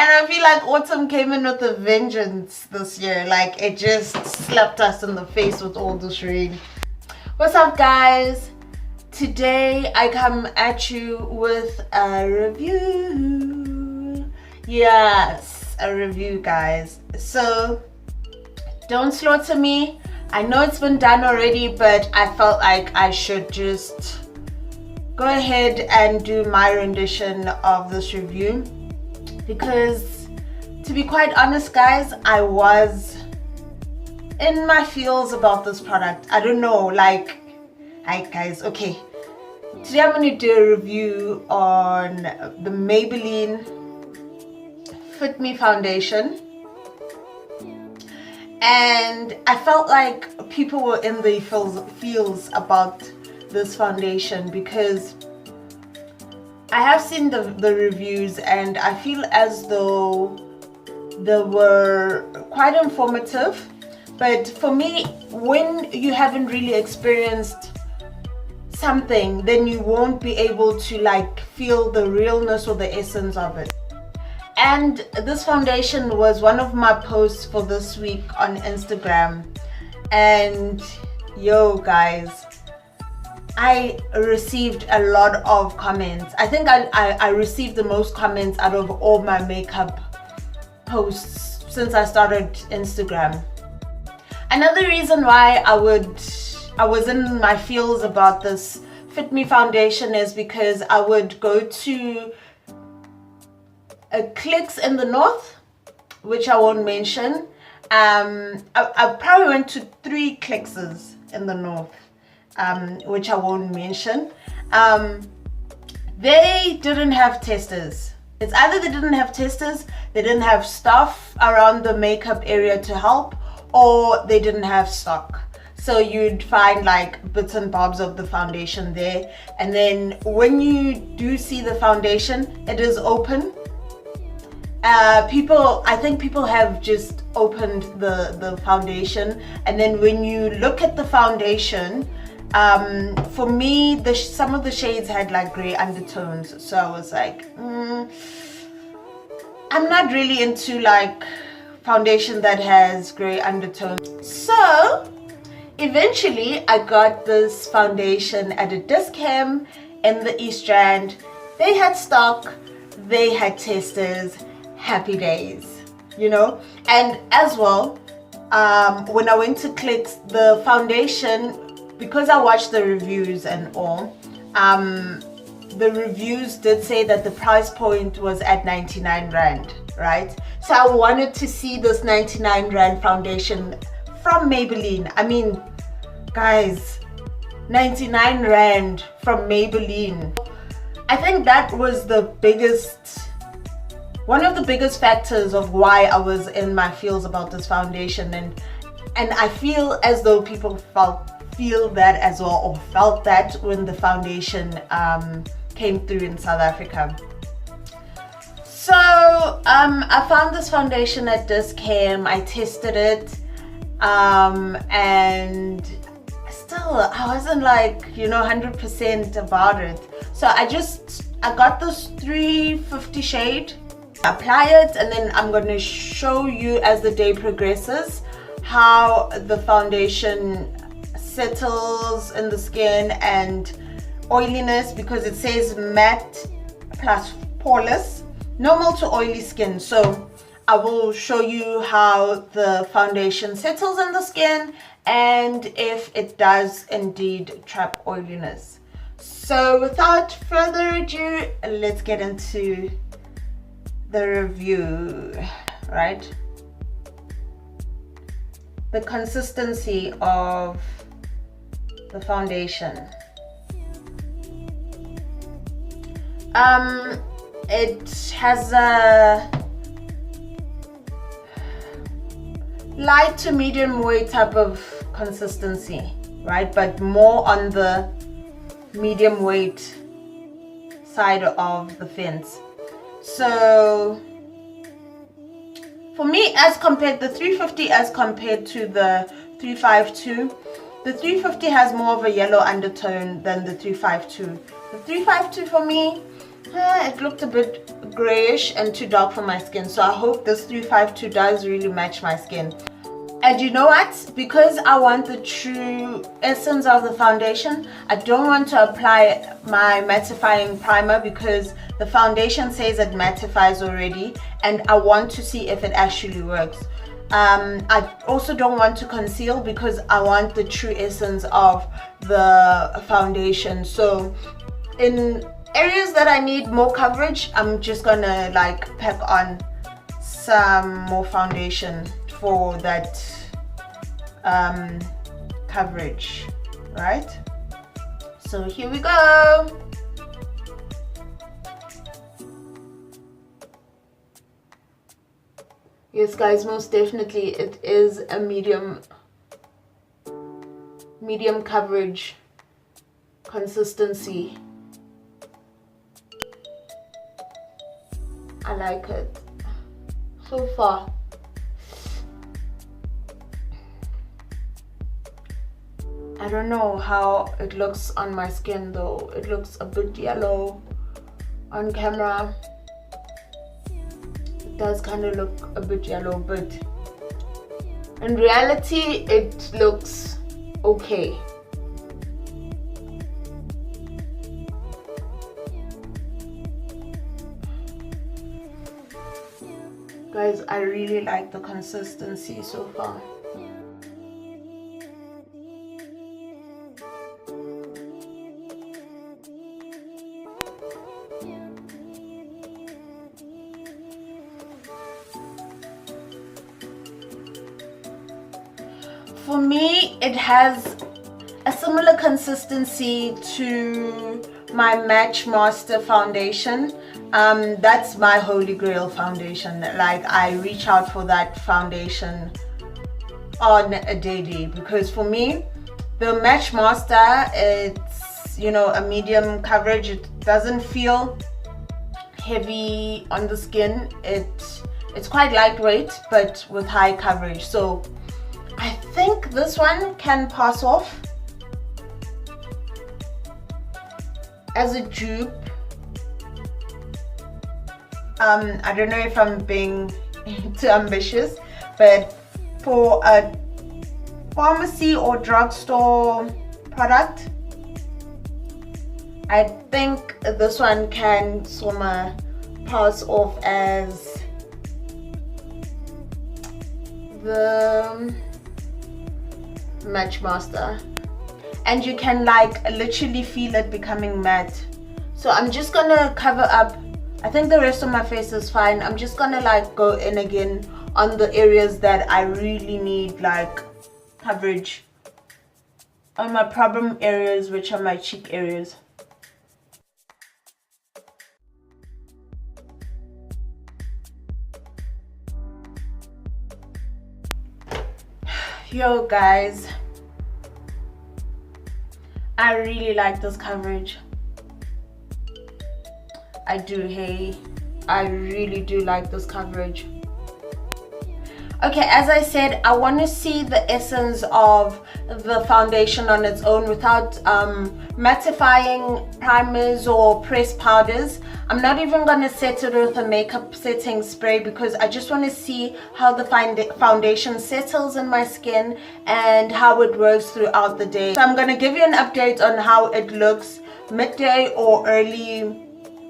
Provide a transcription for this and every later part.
I feel like autumn came in with a vengeance this year. Like, it just slapped us in the face with all this rain. What's up, guys? Today I come at you with a review. Yes, a review, guys. So don't slaughter me. I know it's been done already, but I felt like I should just go ahead and do my rendition of this review, because to be quite honest, guys, I was in my feels about this product. I don't know, like, hi guys, okay, today I'm going to do a review on the Maybelline Fit Me foundation, and I felt like people were in the feels about this foundation, because I have seen the reviews and I feel as though they were quite informative. But for me, when you haven't really experienced something, then you won't be able to like feel the realness or the essence of it. And this foundation was one of my posts for this week on Instagram, and yo guys, I received a lot of comments. I think I received the most comments out of all my makeup posts since I started Instagram. Another reason why I was in my feels about this Fit Me foundation is because I would go to a Clicks in the north, which I won't mention. I probably went to 3 Clickses in the north, which I won't mention. They didn't have testers. It's either they didn't have testers, they didn't have staff around the makeup area to help, or they didn't have stock. So you'd find like bits and bobs of the foundation there, and then when you do see the foundation, it is open. I think people have just opened the foundation, and then when you look at the foundation, for me, some of the shades had like gray undertones, so I was like, I'm not really into like foundation that has gray undertones. So eventually I got this foundation at a Dischem in the East Rand. They had stock, they had testers, happy days, you know. And as well, when I went to Clicks, the foundation, because I watched the reviews and all, the reviews did say that the price point was at 99 Rand, right? So I wanted to see this 99 Rand foundation from Maybelline. I mean, guys, 99 Rand from Maybelline. I think that was one of the biggest factors of why I was in my feels about this foundation, and I feel as though people feel that as well, or felt that when the foundation came through in South Africa. So I found this foundation at Dischem, I tested it, and still I wasn't like, you know, 100% about it. So I got this 350 shade, apply it, and then I'm going to show you as the day progresses how the foundation settles in the skin and oiliness, because it says matte plus poreless, normal to oily skin. So I will show you how the foundation settles in the skin and if it does indeed trap oiliness. So without further ado, let's get into the review, right? The consistency of the foundation. It has a light to medium weight type of consistency, right? But more on the medium weight side of the fence. So for me, as compared the 350 as compared to the 352, the 350 has more of a yellow undertone than the 352. The 352 for me it looked a bit grayish and too dark for my skin, so I hope this 352 does really match my skin. And you know what, because I want the true essence of the foundation, I don't want to apply my mattifying primer because the foundation says it mattifies already, and I want to see if it actually works. I also don't want to conceal because I want the true essence of the foundation. So in areas that I need more coverage, I'm just gonna like pack on some more foundation for that coverage, right? So here we go. Yes guys, most definitely it is a medium coverage consistency. I like it so far. I don't know how it looks on my skin though. It looks a bit yellow on camera. It does kind of look a bit yellow, but in reality it looks okay. Guys, I really like the consistency so far. For me, it has a similar consistency to my Match Master foundation. That's my holy grail foundation. Like, I reach out for that foundation on a daily, because for me the Match Master, it's, you know, a medium coverage. It doesn't feel heavy on the skin. It's quite lightweight but with high coverage. So I think this one can pass off as a dupe. I don't know if I'm being too ambitious, but for a pharmacy or drugstore product, I think this one can somewhere pass off as the Match Master, and you can like literally feel it becoming matte. So I'm just gonna cover up. I think the rest of my face is fine. I'm just gonna like go in again on the areas that I really need like coverage, on my problem areas, which are my cheek areas. Yo guys, I really like this coverage. I do, hey, I really do like this coverage. Okay, as I said, I want to see the essence of the foundation on its own without mattifying primers or pressed powders. I'm not even going to set it with a makeup setting spray because I just want to see how the foundation settles in my skin and how it works throughout the day. So I'm going to give you an update on how it looks midday or early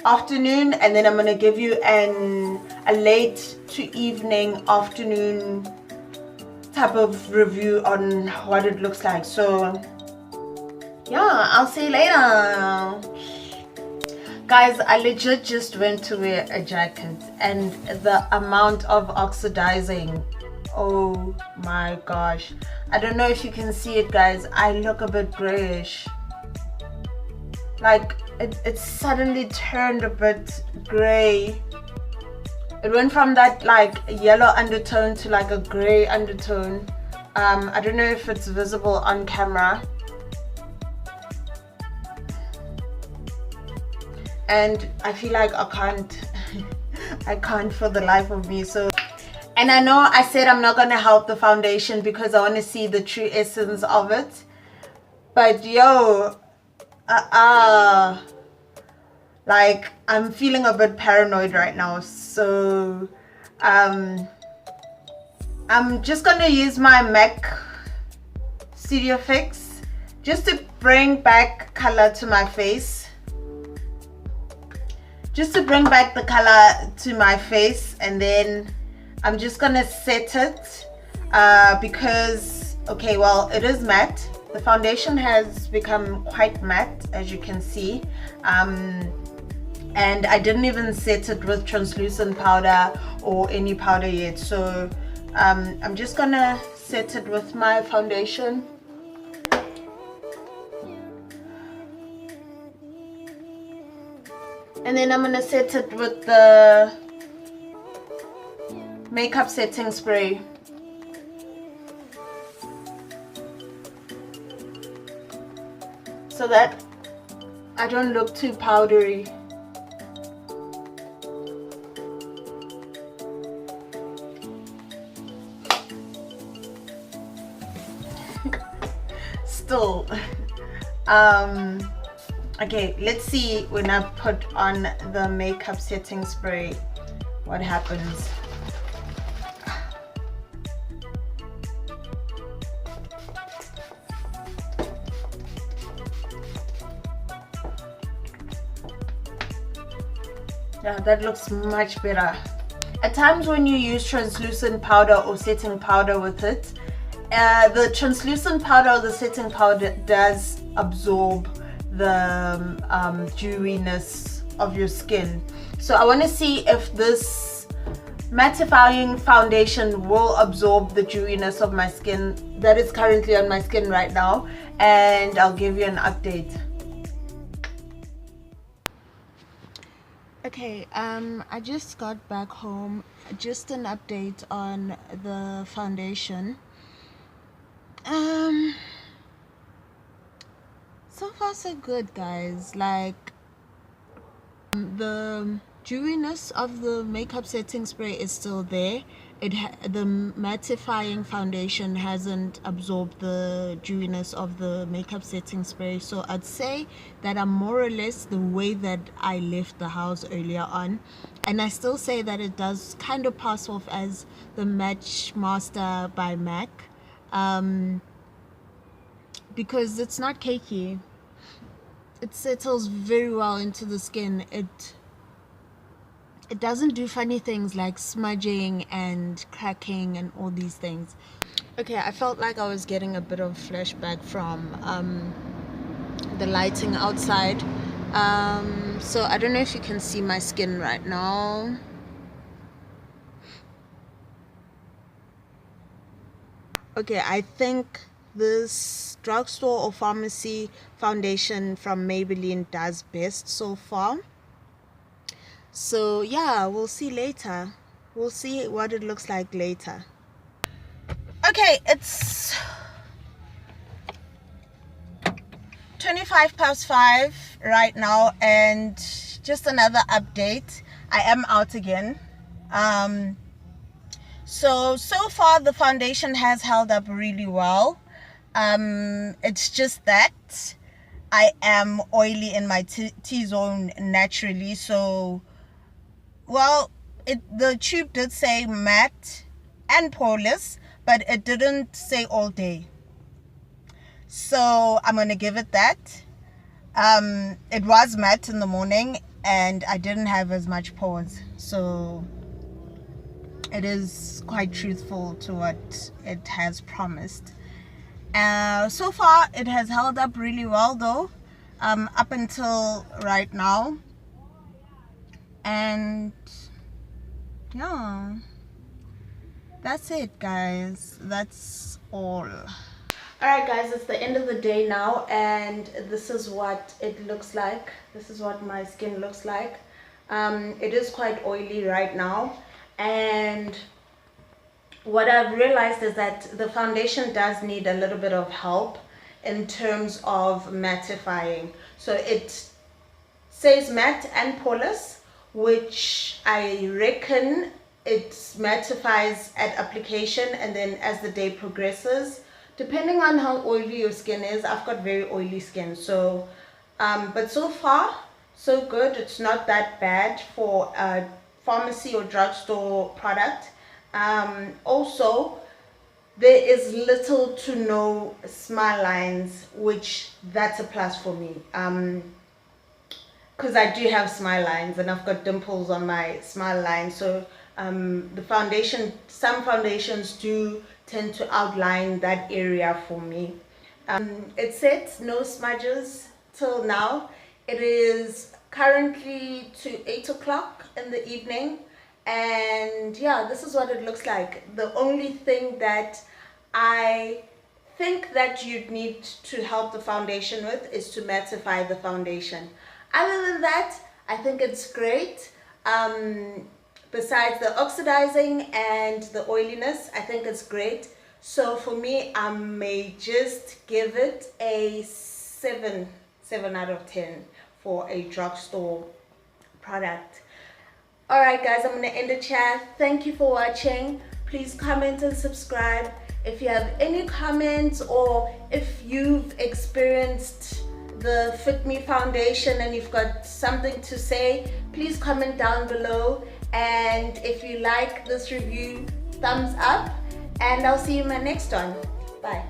afternoon, and then I'm going to give you a late to evening afternoon type of review on what it looks like. So yeah, I'll see you later. Guys, I legit just went to wear a jacket and the amount of oxidizing, oh my gosh. I don't know if you can see it guys, I look a bit grayish. Like it suddenly turned a bit gray. It went from that like yellow undertone to like a gray undertone. I don't know if it's visible on camera. And I feel like I can't for the life of me. So, and I know I said I'm not gonna help the foundation because I want to see the true essence of it, but yo, Like, I'm feeling a bit paranoid right now, so I'm just gonna use my MAC Studio Fix just to bring back color to my face, and then I'm just gonna set it because, okay, well, it is matte. The foundation has become quite matte, as you can see, and I didn't even set it with translucent powder or any powder yet, so I'm just gonna set it with my foundation. And then I'm gonna set it with the makeup setting spray. So that I don't look too powdery. Still. Okay, let's see when I put on the makeup setting spray what happens. Yeah, that looks much better. At times when you use translucent powder or setting powder with it, the translucent powder or the setting powder does absorb the dewiness of your skin. So I want to see if this mattifying foundation will absorb the dewiness of my skin that is currently on my skin right now, and I'll give you an update. Okay, I just got back home. Just an update on the foundation. So far so good, guys. Like, the dewiness of the makeup setting spray is still there. The mattifying foundation hasn't absorbed the dewiness of the makeup setting spray, so I'd say that I'm more or less the way that I left the house earlier on, and I still say that it does kind of pass off as the Match Master by MAC, because it's not cakey. It settles very well into the skin. It doesn't do funny things like smudging and cracking and all these things. Okay, I felt like I was getting a bit of flashback from the lighting outside. So I don't know if you can see my skin right now. Okay, I think this drugstore or pharmacy foundation from Maybelline does best so far. So yeah, we'll see later. We'll see what it looks like later. Okay, it's 5:25 right now, and just another update. I am out again. So far the foundation has held up really well. It's just that I am oily in my T-zone naturally, so, well, the tube did say matte and poreless, but it didn't say all day. So I'm gonna give it that. It was matte in the morning and I didn't have as much pores, so it is quite truthful to what it has promised. So far it has held up really well though, up until right now, and yeah, that's it, guys. That's all. Alright guys, it's the end of the day now, and this is what it looks like. This is what my skin looks like. It is quite oily right now, and what I've realized is that the foundation does need a little bit of help in terms of mattifying. So it says matte and poreless, which I reckon it mattifies at application, and then as the day progresses, depending on how oily your skin is. I've got very oily skin, so but so far so good. It's not that bad for a pharmacy or drugstore product. Also, there is little to no smile lines, which that's a plus for me. Because I do have smile lines and I've got dimples on my smile line. So the foundation, some foundations do tend to outline that area for me. It says no smudges till now. It is currently to 8 o'clock in the evening. And yeah, this is what it looks like. The only thing that I think that you'd need to help the foundation with is to mattify the foundation. Other than that, I think it's great. Besides the oxidizing and the oiliness, I think it's great. So for me, I may just give it a 7 out of 10 for a drugstore product. Alright guys, I'm going to end the chat. Thank you for watching. Please comment and subscribe. If you have any comments, or if you've experienced the Fit Me foundation and you've got something to say, please comment down below. And if you like this review, thumbs up, and I'll see you in my next one. Bye.